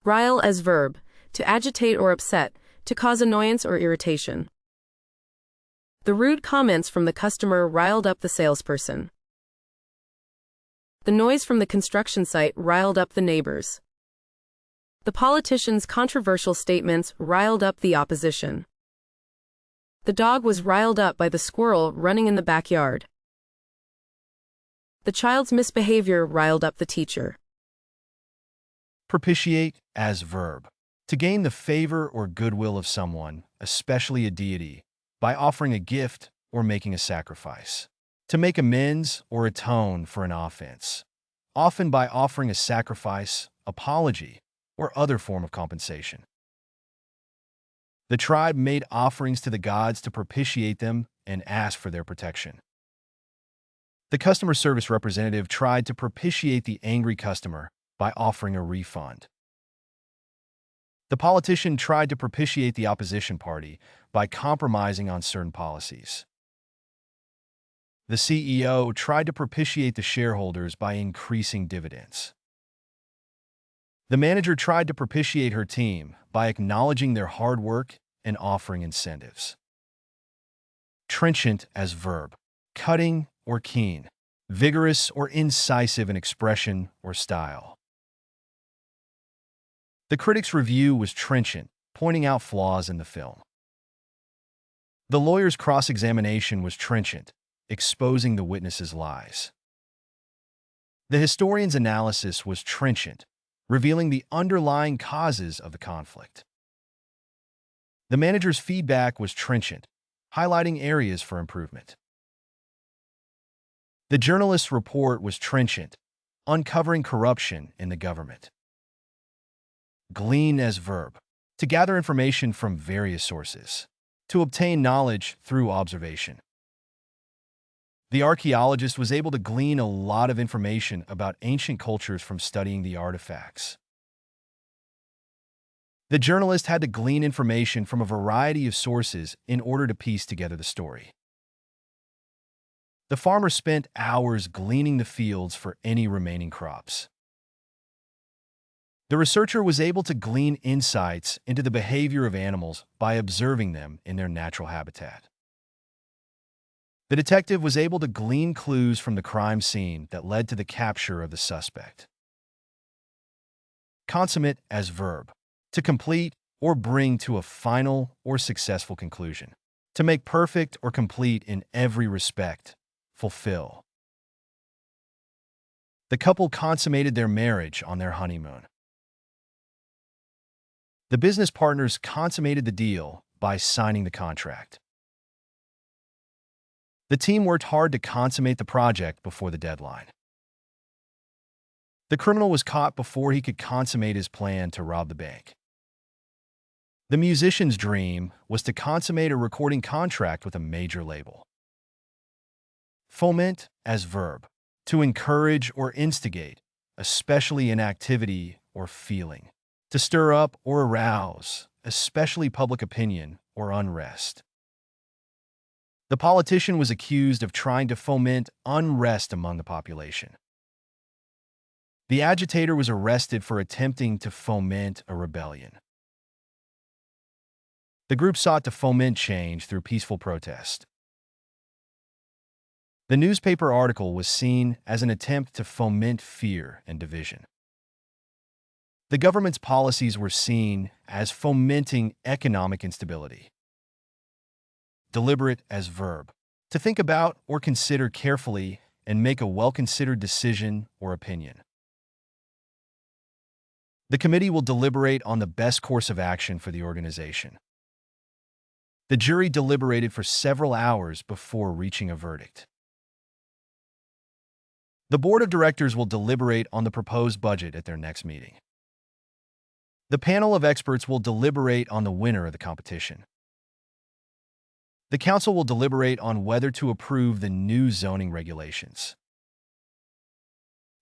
Rile as verb, to agitate or upset, to cause annoyance or irritation. The rude comments from the customer riled up the salesperson. The noise from the construction site riled up the neighbors. The politician's controversial statements riled up the opposition. The dog was riled up by the squirrel running in the backyard. The child's misbehavior riled up the teacher. Propitiate as verb, to gain the favor or goodwill of someone, especially a deity, by offering a gift or making a sacrifice. To make amends or atone for an offense, often by offering a sacrifice, apology, or other form of compensation. The tribe made offerings to the gods to propitiate them and ask for their protection. The customer service representative tried to propitiate the angry customer by offering a refund. The politician tried to propitiate the opposition party by compromising on certain policies. The CEO tried to propitiate the shareholders by increasing dividends. The manager tried to propitiate her team by acknowledging their hard work and offering incentives. Trenchant as verb, cutting or keen, vigorous or incisive in expression or style. The critic's review was trenchant, pointing out flaws in the film. The lawyer's cross-examination was trenchant, exposing the witness's lies. The historian's analysis was trenchant, revealing the underlying causes of the conflict. The manager's feedback was trenchant, highlighting areas for improvement. The journalist's report was trenchant, uncovering corruption in the government. Glean as verb, to gather information from various sources, to obtain knowledge through observation. The archaeologist was able to glean a lot of information about ancient cultures from studying the artifacts. The journalist had to glean information from a variety of sources in order to piece together the story. The farmer spent hours gleaning the fields for any remaining crops. The researcher was able to glean insights into the behavior of animals by observing them in their natural habitat. The detective was able to glean clues from the crime scene that led to the capture of the suspect. Consummate as verb, to complete or bring to a final or successful conclusion. To make perfect or complete in every respect, fulfill. The couple consummated their marriage on their honeymoon. The business partners consummated the deal by signing the contract. The team worked hard to consummate the project before the deadline. The criminal was caught before he could consummate his plan to rob the bank. The musician's dream was to consummate a recording contract with a major label. Foment as verb, to encourage or instigate, especially in activity or feeling. To stir up or arouse, especially public opinion or unrest. The politician was accused of trying to foment unrest among the population. The agitator was arrested for attempting to foment a rebellion. The group sought to foment change through peaceful protest. The newspaper article was seen as an attempt to foment fear and division. The government's policies were seen as fomenting economic instability. Deliberate as verb, to think about or consider carefully and make a well-considered decision or opinion. The committee will deliberate on the best course of action for the organization. The jury deliberated for several hours before reaching a verdict. The board of directors will deliberate on the proposed budget at their next meeting. The panel of experts will deliberate on the winner of the competition. The council will deliberate on whether to approve the new zoning regulations.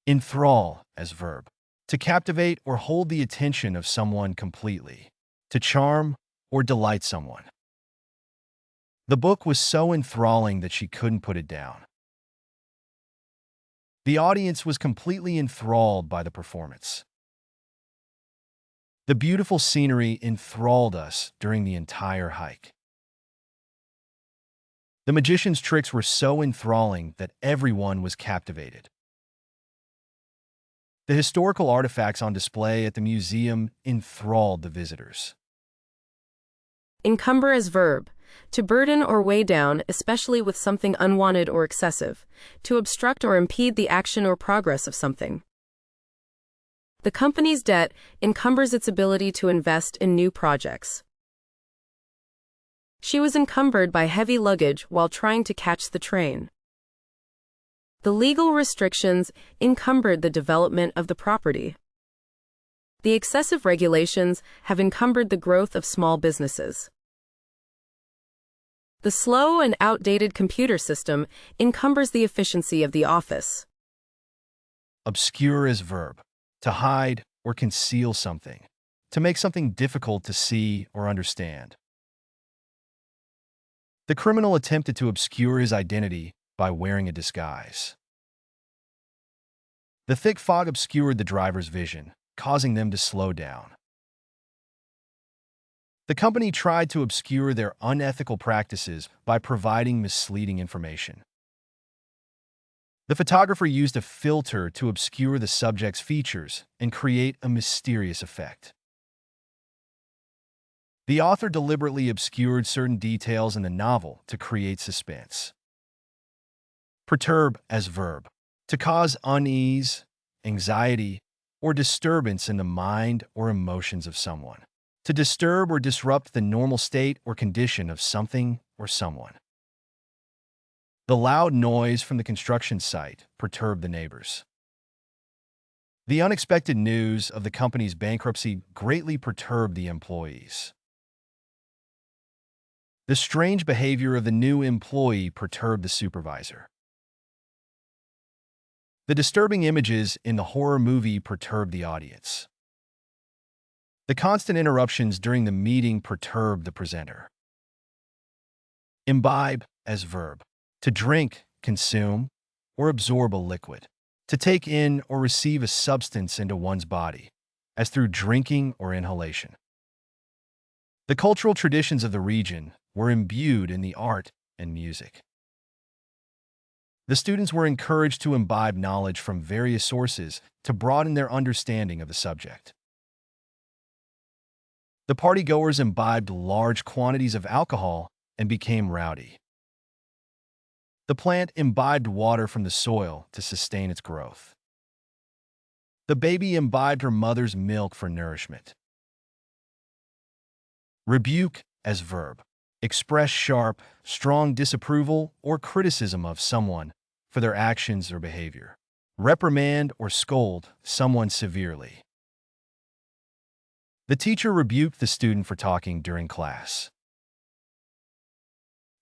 Enthrall as verb, to captivate or hold the attention of someone completely, to charm or delight someone. The book was so enthralling that she couldn't put it down. The audience was completely enthralled by the performance. The beautiful scenery enthralled us during the entire hike. The magician's tricks were so enthralling that everyone was captivated. The historical artifacts on display at the museum enthralled the visitors. Encumber as verb. To burden or weigh down, especially with something unwanted or excessive. To obstruct or impede the action or progress of something. The company's debt encumbers its ability to invest in new projects. She was encumbered by heavy luggage while trying to catch the train. The legal restrictions encumbered the development of the property. The excessive regulations have encumbered the growth of small businesses. The slow and outdated computer system encumbers the efficiency of the office. Obscure as verb. To hide or conceal something. To make something difficult to see or understand. The criminal attempted to obscure his identity by wearing a disguise. The thick fog obscured the driver's vision, causing them to slow down. The company tried to obscure their unethical practices by providing misleading information. The photographer used a filter to obscure the subject's features and create a mysterious effect. The author deliberately obscured certain details in the novel to create suspense. Perturb as verb. To cause unease, anxiety, or disturbance in the mind or emotions of someone. To disturb or disrupt the normal state or condition of something or someone. The loud noise from the construction site perturbed the neighbors. The unexpected news of the company's bankruptcy greatly perturbed the employees. The strange behavior of the new employee perturbed the supervisor. The disturbing images in the horror movie perturbed the audience. The constant interruptions during the meeting perturbed the presenter. Imbibe as verb. To drink, consume, or absorb a liquid. To take in or receive a substance into one's body, as through drinking or inhalation. The cultural traditions of the region were imbued in the art and music. The students were encouraged to imbibe knowledge from various sources to broaden their understanding of the subject. The partygoers imbibed large quantities of alcohol and became rowdy. The plant imbibed water from the soil to sustain its growth. The baby imbibed her mother's milk for nourishment. Rebuke as verb. Express sharp, strong disapproval or criticism of someone for their actions or behavior. Reprimand or scold someone severely. The teacher rebuked the student for talking during class.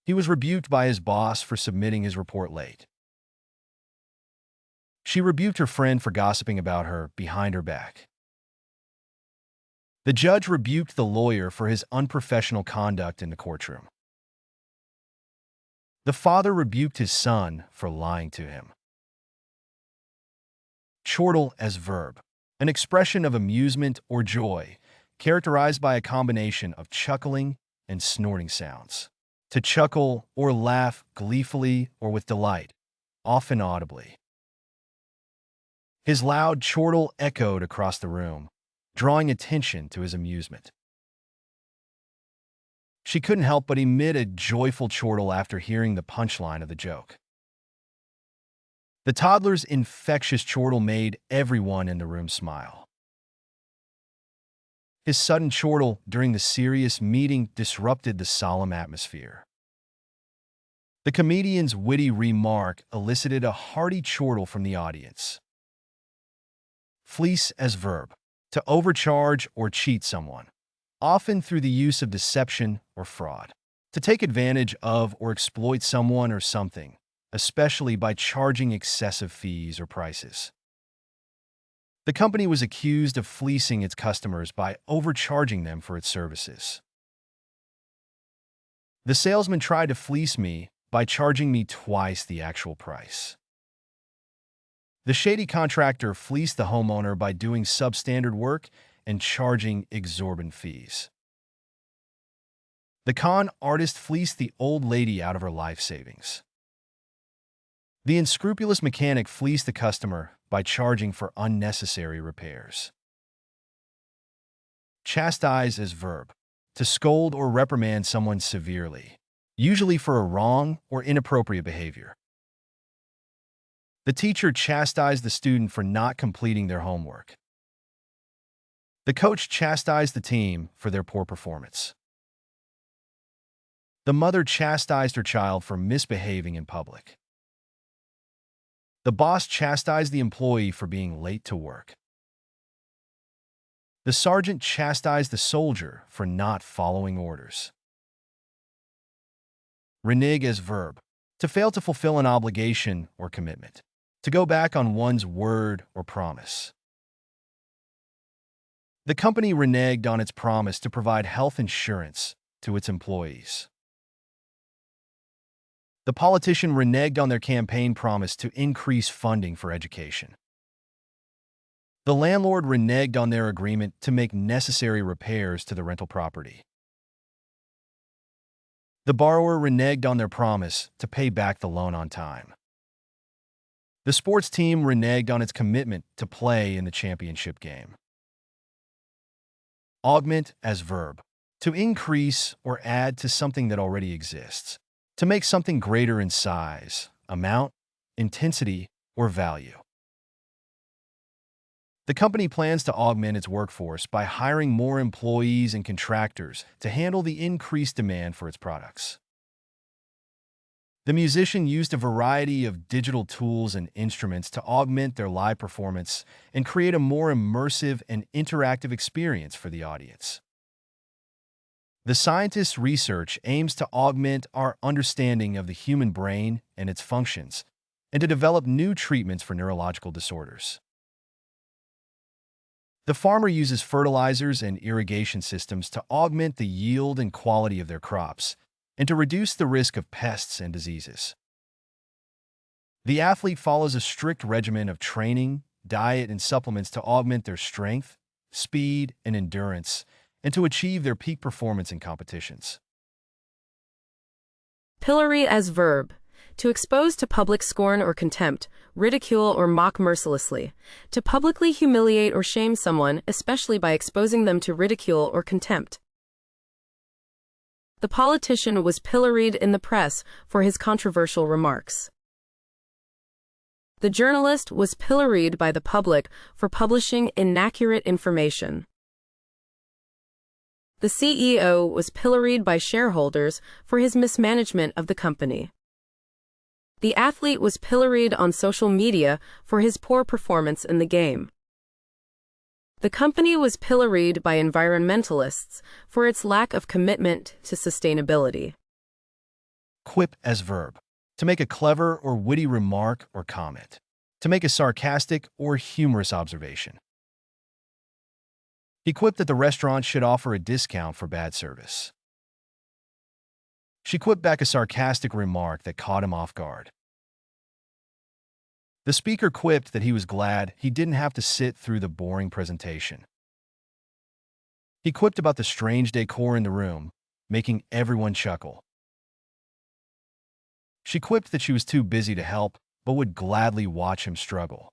He was rebuked by his boss for submitting his report late. She rebuked her friend for gossiping about her behind her back. The judge rebuked the lawyer for his unprofessional conduct in the courtroom. The father rebuked his son for lying to him. Chortle as verb. An expression of amusement or joy, characterized by a combination of chuckling and snorting sounds. To chuckle or laugh gleefully or with delight, often audibly. His loud chortle echoed across the room, drawing attention to his amusement. She couldn't help but emit a joyful chortle after hearing the punchline of the joke. The toddler's infectious chortle made everyone in the room smile. His sudden chortle during the serious meeting disrupted the solemn atmosphere. The comedian's witty remark elicited a hearty chortle from the audience. Fleece as verb. To overcharge or cheat someone, often through the use of deception or fraud. To take advantage of or exploit someone or something, especially by charging excessive fees or prices. The company was accused of fleecing its customers by overcharging them for its services. The salesman tried to fleece me by charging me twice the actual price. The shady contractor fleeced the homeowner by doing substandard work and charging exorbitant fees. The con artist fleeced the old lady out of her life savings. The unscrupulous mechanic fleeced the customer by charging for unnecessary repairs. Chastise as verb. To scold or reprimand someone severely, usually for a wrong or inappropriate behavior. The teacher chastised the student for not completing their homework. The coach chastised the team for their poor performance. The mother chastised her child for misbehaving in public. The boss chastised the employee for being late to work. The sergeant chastised the soldier for not following orders. Renege as verb. To fail to fulfill an obligation or commitment. To go back on one's word or promise. The company reneged on its promise to provide health insurance to its employees. The politician reneged on their campaign promise to increase funding for education. The landlord reneged on their agreement to make necessary repairs to the rental property. The borrower reneged on their promise to pay back the loan on time. The sports team reneged on its commitment to play in the championship game. Augment as verb. To increase or add to something that already exists. To make something greater in size, amount, intensity, or value. The company plans to augment its workforce by hiring more employees and contractors to handle the increased demand for its products. The musician used a variety of digital tools and instruments to augment their live performance and create a more immersive and interactive experience for the audience. The scientist's research aims to augment our understanding of the human brain and its functions, and to develop new treatments for neurological disorders. The farmer uses fertilizers and irrigation systems to augment the yield and quality of their crops, and to reduce the risk of pests and diseases. The athlete follows a strict regimen of training, diet, and supplements to augment their strength, speed, and endurance, and to achieve their peak performance in competitions. Pillory as verb. To expose to public scorn or contempt, ridicule or mock mercilessly. To publicly humiliate or shame someone, especially by exposing them to ridicule or contempt. The politician was pilloried in the press for his controversial remarks. The journalist was pilloried by the public for publishing inaccurate information. The CEO was pilloried by shareholders for his mismanagement of the company. The athlete was pilloried on social media for his poor performance in the game. The company was pilloried by environmentalists for its lack of commitment to sustainability. Quip as verb. To make a clever or witty remark or comment. To make a sarcastic or humorous observation. He quipped that the restaurant should offer a discount for bad service. She quipped back a sarcastic remark that caught him off guard. The speaker quipped that he was glad he didn't have to sit through the boring presentation. He quipped about the strange decor in the room, making everyone chuckle. She quipped that she was too busy to help, but would gladly watch him struggle.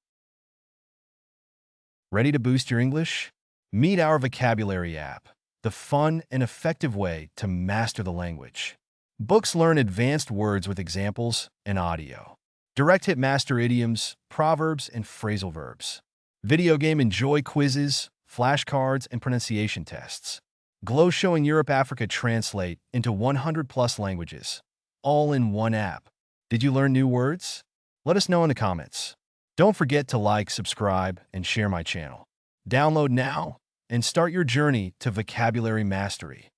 Ready to boost your English? Meet our vocabulary app, the fun and effective way to master the language. Books learn advanced words with examples and audio. Direct hit master idioms, proverbs, and phrasal verbs. Video game enjoy quizzes, flashcards, and pronunciation tests. Glow showing Europe Africa translate into 100+ languages, all in one app. Did you learn new words? Let us know in the comments. Don't forget to like, subscribe, and share my channel. Download now and start your journey to vocabulary mastery.